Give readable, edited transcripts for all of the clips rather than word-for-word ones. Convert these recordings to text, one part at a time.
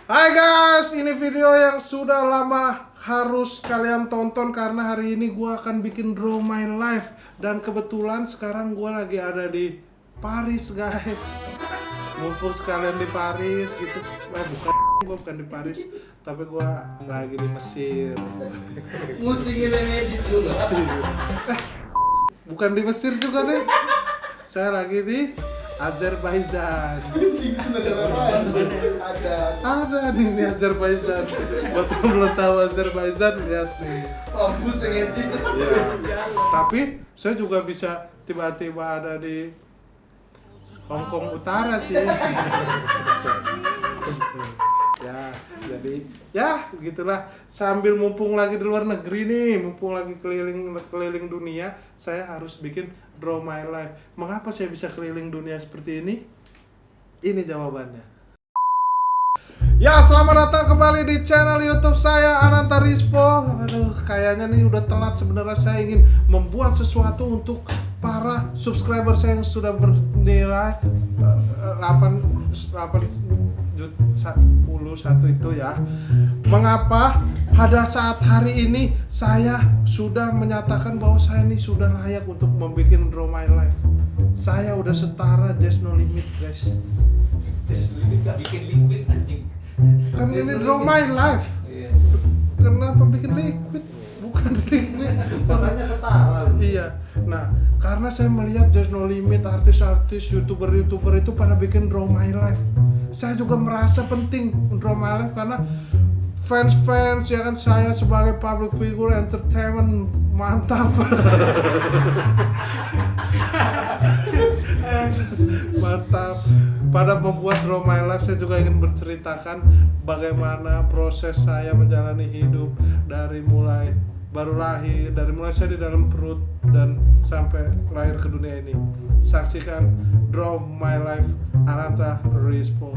Hai guys, ini video yang sudah lama harus kalian tonton karena hari ini gue akan bikin Draw My Life. Dan kebetulan sekarang gue lagi ada di Paris guys. Mumpung sekalian di Paris gitu. Bukan, gue bukan di Paris, tapi gue lagi di Mesir. Musiknya edit dulu. Bukan di Mesir juga nih. Saya lagi di Azerbaijan. Ada nih Azerbaijan. Buat yang belum tahu Azerbaijan, lihat nih. Kampus yang edit. Ya. Tapi saya juga bisa tiba-tiba ada di Hong Kong Utara sih. Ya, jadi ya begitulah. Sambil mumpung lagi di luar negeri nih, mumpung lagi keliling dunia, saya harus bikin Draw My Life. Mengapa saya bisa keliling dunia seperti ini? Ini jawabannya. Ya, selamat datang kembali di channel YouTube saya, Ananta Rispo. Aduh, kayaknya nih udah telat. Sebenarnya saya ingin membuat sesuatu untuk para subscriber saya yang sudah bernilai 8,1 itu ya. Mengapa pada saat hari ini saya sudah menyatakan bahwa saya ini sudah layak untuk membuat Draw My Life. Saya udah setara Just No Limit guys. Just Limit gak bikin liquid anjing. Kan ini Draw My Life. Iya. Kenapa bikin liquid? Bukan liquid. Katanya setara. Iya. Nah, karena saya melihat Just No Limit, artis-artis, youtuber itu pada bikin Draw My Life. Saya juga merasa penting Draw My Life karena fans ya kan, saya sebagai public figure entertainment mantap. Mantap. Pada membuat Draw My Life, saya juga ingin berceritakan bagaimana proses saya menjalani hidup dari mulai baru lahir, dari mulai saya di dalam perut dan sampai lahir ke dunia ini. Saksikan Draw My Life Ananta Rispo.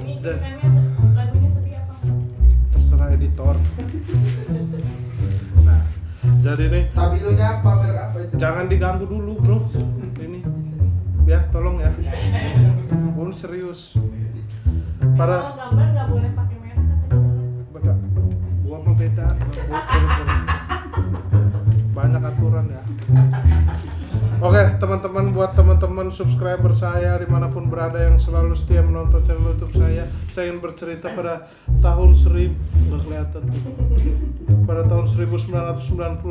Ini ceritanya lagunya sedih apa? Terserah editor. Nah, jadi nih Stabilonya apa? Merek apa itu? jangan diganggu dulu bro. Ini ya, tolong ya. Bun serius. Kalau Pada gambar nggak boleh pakai merek katanya. gua mau beda. Banyak aturan ya. Oke teman-teman, buat teman-teman subscriber saya dimanapun berada yang selalu setia menonton channel YouTube saya ingin bercerita pada tahun 1000 nggak kelihatan tuh. Pada tahun 1991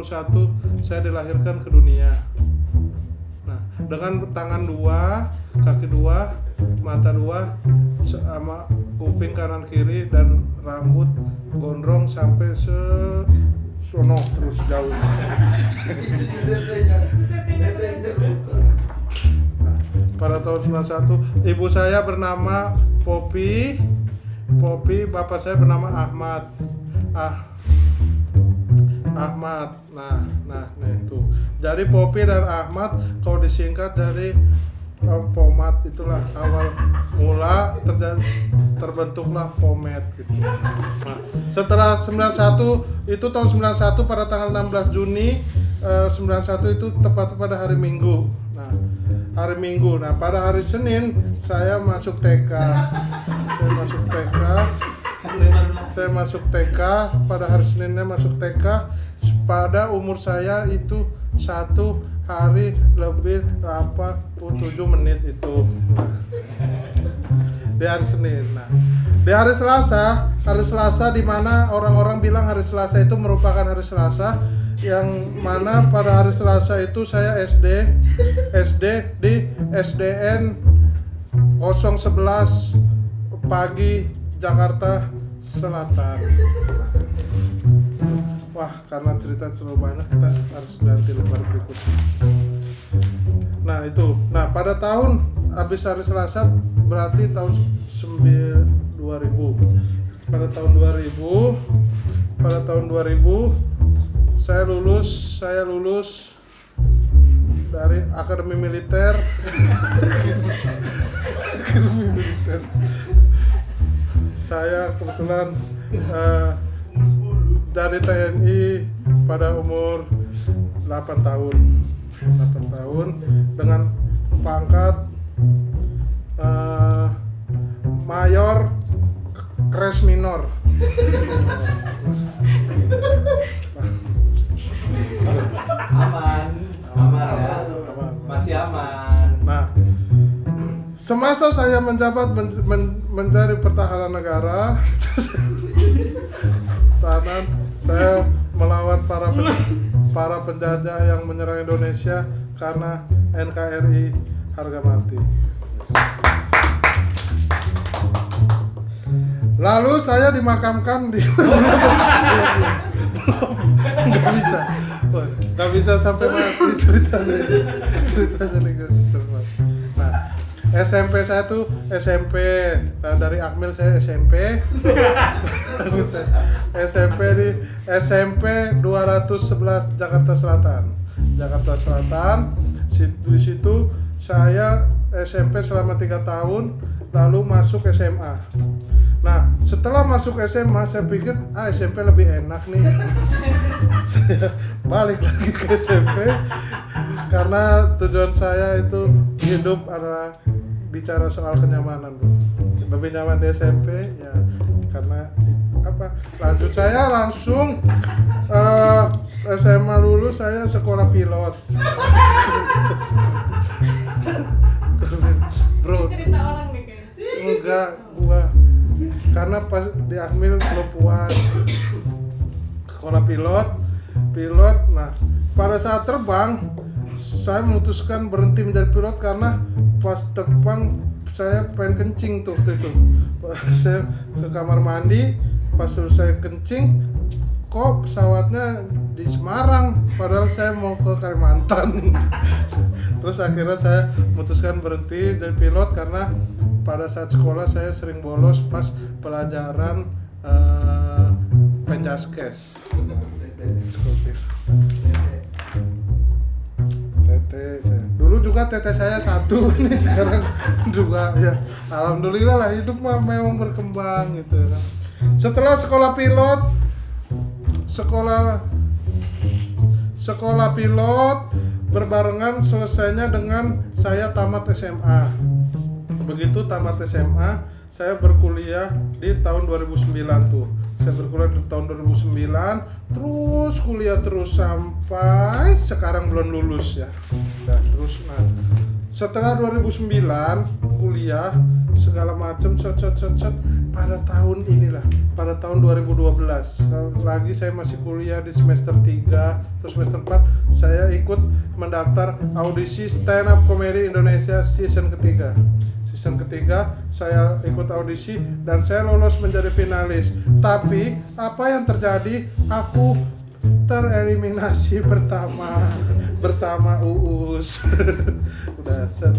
saya dilahirkan ke dunia. Nah, dengan tangan 2, kaki 2, mata 2, sama kuping kanan kiri dan rambut gondrong sampai sono terus jauh. Nah, pada tahun 91 ibu saya bernama Poppy, bapak saya bernama Ahmad. Ahmad. Nah itu. Jadi Poppy dan Ahmad kalau disingkat dari Pomat, itulah awal mula terbentuklah Pomet gitu. Nah, setelah 91 itu tahun 91 pada tanggal 16 Juni 91 itu tepat pada hari Minggu. Nah, hari Minggu. Nah, pada hari Senin saya masuk TK. Saya masuk TK pada hari Seninnya masuk TK pada umur saya itu 1 hari lebih 87 menit itu. Di hari Senin. Nah, di hari Selasa di mana orang-orang bilang hari Selasa itu merupakan hari Selasa, yang mana pada hari Selasa itu saya SD di SDN 011 Pagi Jakarta Selatan. Wah, karena cerita terlalu banyak kita harus ganti lembar berikutnya. Nah itu, pada tahun habis hari Selasa berarti tahun 2000. Pada tahun 2000 saya lulus dari Akademi Militer. Saya kebetulan dari TNI pada umur 8 tahun dengan pangkat mayor kres minor. Aman ya. Masih aman. Nah, semasa saya menjabat menjadi pertahanan negara, tahanan, saya melawan para penjajah yang menyerang Indonesia karena NKRI harga mati. Lalu saya dimakamkan di nggak bisa sampai mati ceritanya nih guys. Nah, SMP saya tuh SMP, nah, dari Akmil saya SMP. SMP di SMP 211 Jakarta Selatan. Di situ saya SMP selama 3 tahun, lalu masuk SMA. Nah, setelah masuk SMA saya pikir SMP lebih enak nih. Saya balik lagi ke SMP karena tujuan saya itu hidup adalah bicara soal kenyamanan, bro. Lebih nyaman di SMP ya karena apa? Lanjut saya langsung SMA lulus saya sekolah pilot. Bro, Cerita orang nih kayaknya. enggak gua karena pas di Akmil belum puas sekolah pilot. Nah, pada saat terbang saya memutuskan berhenti menjadi pilot karena pas terbang saya pengen kencing tuh waktu itu. Saya ke kamar mandi, pas selesai kencing kok pesawatnya di Semarang padahal saya mau ke Kalimantan. Terus akhirnya saya memutuskan berhenti jadi pilot karena pada saat sekolah saya sering bolos pas pelajaran penjaskes. Tete dulu juga tete saya 1 nih, sekarang 2 ya. Alhamdulillah lah, hidup mah memang berkembang gitu. Setelah sekolah pilot berbarengan selesainya dengan saya tamat SMA. Begitu tamat SMA, saya berkuliah di tahun 2009 tuh. Saya berkuliah di tahun 2009, terus kuliah terus sampai sekarang belum lulus ya. Dan terus nah, setelah 2009 kuliah segala macam pada tahun inilah, pada tahun 2012 lagi saya masih kuliah di semester 3 terus semester 4 saya ikut mendaftar audisi stand up comedy Indonesia season ketiga saya ikut audisi dan saya lolos menjadi finalis. Tapi apa yang terjadi? Aku tereliminasi pertama bersama Uus. Udah set.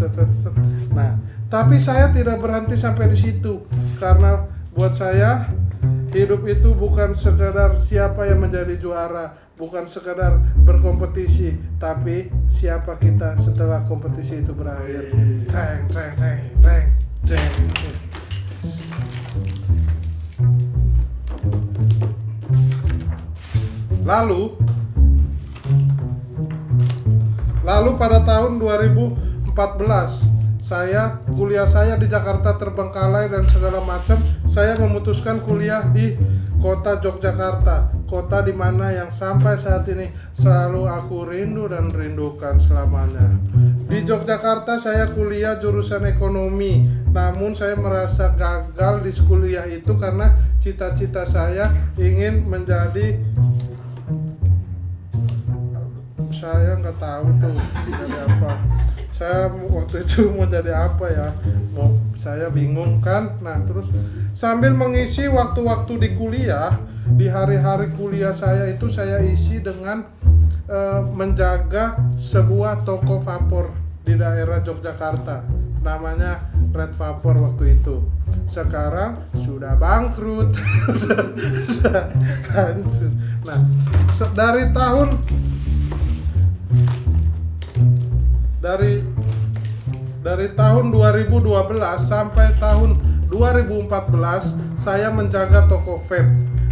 Nah, tapi saya tidak berhenti sampai di situ karena buat saya hidup itu bukan sekedar siapa yang menjadi juara, bukan sekedar berkompetisi, tapi siapa kita setelah kompetisi itu berakhir. Treng. Lalu pada tahun 2014 kuliah saya di Jakarta terbengkalai dan segala macam. Saya memutuskan kuliah di kota Yogyakarta, kota di mana yang sampai saat ini selalu aku rindu dan rindukan selamanya. Di Yogyakarta saya kuliah jurusan ekonomi, namun saya merasa gagal di kuliah itu karena cita-cita saya ingin menjadi, saya nggak tahu tuh jadi apa. Saya waktu itu mau jadi apa ya, saya bingung kan. Nah terus sambil mengisi waktu-waktu di kuliah, di hari-hari kuliah saya itu saya isi dengan menjaga sebuah toko vapor di daerah Yogyakarta, namanya Red Vapor waktu itu. Sekarang sudah bangkrut. Sudah hancur. Nah dari tahun 2012 sampai tahun 2014 saya menjaga toko vape.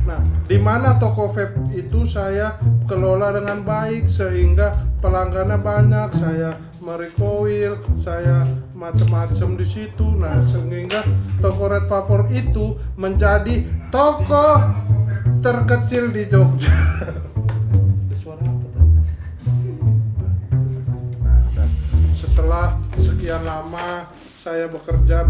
Nah, di mana toko vape itu saya kelola dengan baik sehingga pelanggannya banyak, saya merecoil, saya macam-macam di situ. Nah, sehingga toko Red Vapor itu menjadi toko terkecil di Jogja. Suara apa tadi? Nah, dan setelah sekian lama saya bekerja,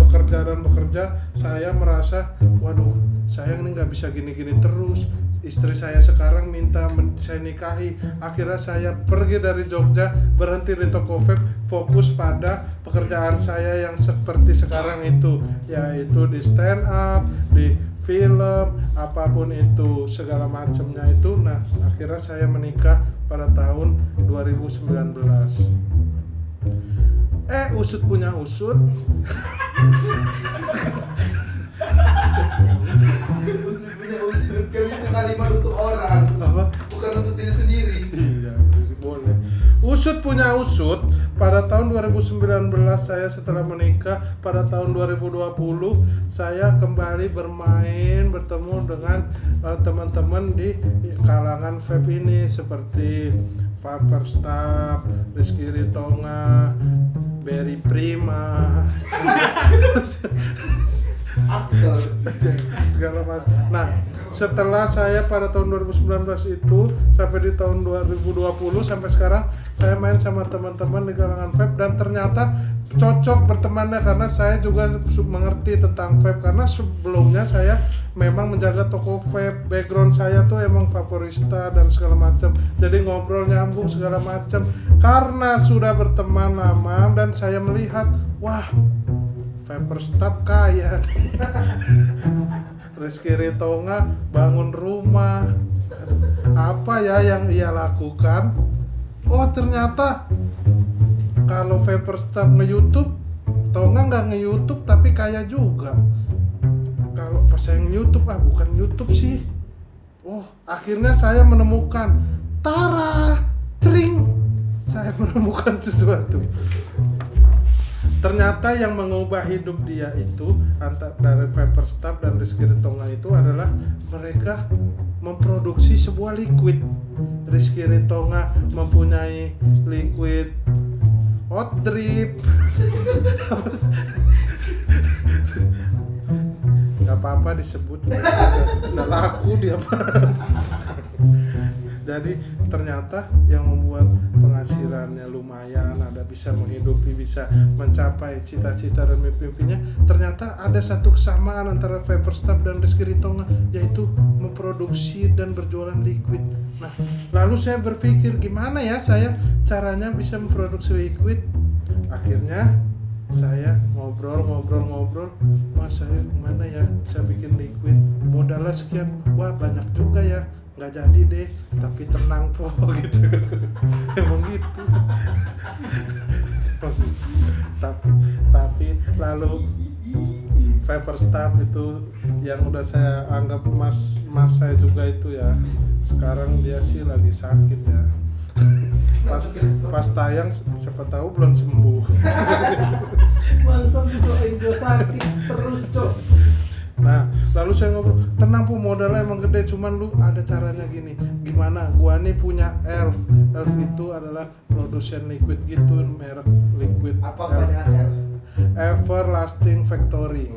saya merasa, waduh, saya ini nggak bisa gini-gini terus. Istri saya sekarang minta saya nikahi. Akhirnya saya pergi dari Jogja, berhenti di toko vape, fokus pada pekerjaan saya yang seperti sekarang itu, yaitu di stand up, di film, apapun itu, segala macamnya itu. Nah, akhirnya saya menikah pada tahun 2019. Usut punya usut. Usut punya usut, kan itu kalimat untuk orang. Apa? Bukan untuk diri sendiri. Iya, boleh. Usut punya usut. Pada tahun 2019 saya setelah menikah, pada tahun 2020 saya kembali bertemu dengan teman-teman di kalangan vape ini seperti Vaperstab, Rizky Ritonga, Berry Prima, segala macam. Nah, setelah saya pada tahun 2019 itu sampai di tahun 2020 sampai sekarang saya main sama teman-teman di kalangan vape dan ternyata cocok bertemannya karena saya juga mengerti tentang vape karena sebelumnya saya memang menjaga toko vape, background saya tuh emang vaporista dan segala macam, jadi ngobrol nyambung segala macam. Karena sudah berteman lama dan saya melihat, wah, Vaperstab kaya nih. Rizky Ritonga bangun rumah, apa ya yang ia lakukan? Oh, ternyata kalau Vaperstab nge-YouTube, Tonga nggak nge-YouTube tapi kaya juga. Kalau pas saya nge-YouTube, bukan YouTube sih. Oh, akhirnya saya menemukan Tara Tring. Saya menemukan sesuatu. Ternyata yang mengubah hidup dia itu antara dari Vaperstab dan Rizky Ritonga itu adalah mereka memproduksi sebuah liquid. Rizky Ritonga mempunyai liquid hot drip. Gak apa-apa disebut, udah laku dia. Jadi ternyata yang membuat penghasilannya lumayan, ada bisa menghidupi, bisa mencapai cita-cita dan mimpi-mimpinya, ternyata ada satu kesamaan antara Vaperstab dan Rizky Ritonga, yaitu memproduksi dan berjualan liquid. Nah, lalu saya berpikir gimana ya saya caranya bisa memproduksi liquid. Akhirnya saya ngobrol, mas saya gimana ya saya bikin liquid, modalnya sekian, wah banyak juga ya, nggak jadi deh, tapi tenang po gitu. Emang gitu. tapi lalu Vaperstab itu yang udah saya anggap mas saya juga itu ya, sekarang dia sih lagi sakit ya. Pas tayang siapa tahu belum sembuh. Bangsat doain gue sakit terus, Cok. Nah, lalu saya ngobrol, tenang pu, modalnya emang gede, cuman lu ada caranya gini. Gimana? Gua nih punya Elf. Elf itu adalah produsen liquid gitu, merek liquid. Apa kepanjangan L? Everlasting Factory.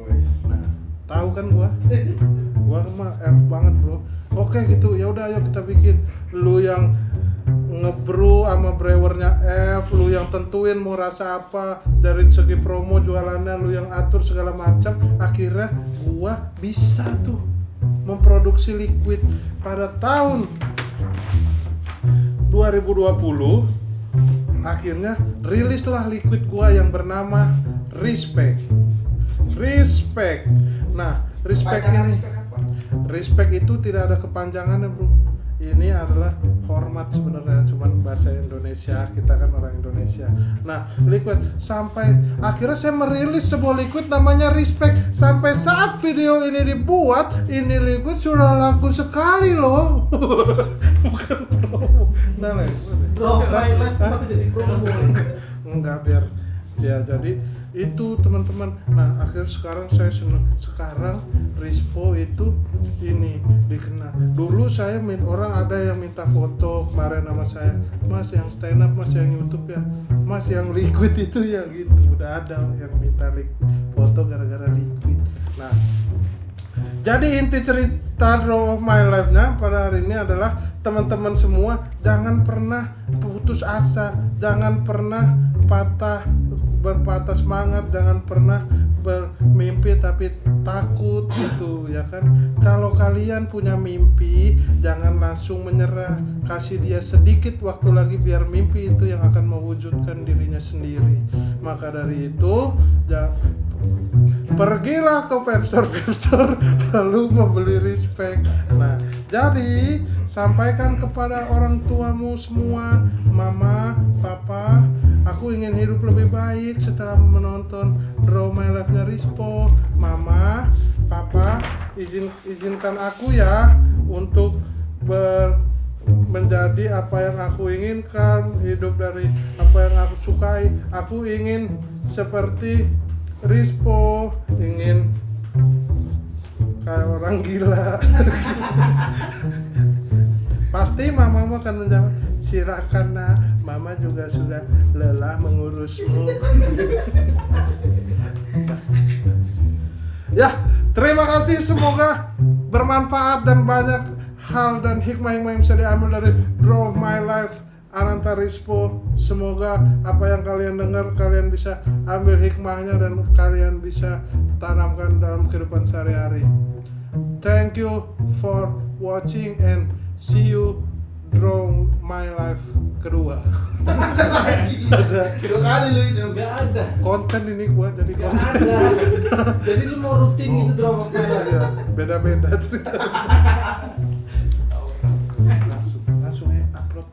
Nah, tahu kan gua? Gua mah Elf banget, bro. Oke gitu, ya udah ayo kita bikin. Lu yang ngebrew sama brewernya F, lu yang tentuin mau rasa apa, dari segi promo jualannya lu yang atur segala macam. Akhirnya gua bisa tuh memproduksi liquid. Pada tahun 2020 akhirnya rilislah liquid gua yang bernama Respect. Nah, Respect ini, Respect itu tidak ada kepanjangannya, bro. Ini adalah hormat sebenarnya, cuman bahasa Indonesia, kita kan orang Indonesia. Nah, liquid sampai akhirnya saya merilis sebuah liquid namanya Respect. Sampai saat video ini dibuat, ini liquid sudah laku sekali loh. Bukan promo. Nah, Bro, my life kenapa jadi promo? enggak, biar Ya jadi itu teman-teman. Nah akhirnya sekarang saya senang. Sekarang Rizpo itu ini dikenal. Dulu saya orang ada yang minta foto kemarin sama saya, Mas yang stand up, Mas yang YouTube ya, Mas yang liquid itu ya gitu. Udah ada yang minta foto gara-gara liquid. Nah jadi inti cerita Draw of My Life-nya pada hari ini adalah teman-teman semua jangan pernah putus asa, jangan pernah berpatah semangat, jangan pernah bermimpi tapi takut gitu ya kan. Kalau kalian punya mimpi jangan langsung menyerah, kasih dia sedikit waktu lagi biar mimpi itu yang akan mewujudkan dirinya sendiri. Maka dari itu pergilah ke Pepstore lalu membeli respect. Nah jadi sampaikan kepada orang tuamu semua, mama, papa, aku ingin hidup lebih baik setelah menonton Draw My Life-nya Rizpo. Mama, papa, izinkan aku ya untuk menjadi apa yang aku inginkan, hidup dari apa yang aku sukai. Aku ingin seperti Rizpo, ingin kayak orang gila. Pasti mamamu akan menjawab, silakan nak, mama juga sudah lelah mengurusmu. Ya, terima kasih, semoga bermanfaat dan banyak hal dan hikmah-hikmah yang bisa diambil dari Draw My Life Ananta Rizpo. Semoga apa yang kalian dengar kalian bisa ambil hikmahnya dan kalian bisa tanamkan dalam kehidupan sehari-hari. Thank you for watching and see you Draw My Life kedua. Kedua kali lu itu. Gak ada. Konten ini gua jadi Gak konten. ada. Jadi lu mau rutin gitu drama Iya, beda-beda cerita. langsung upload.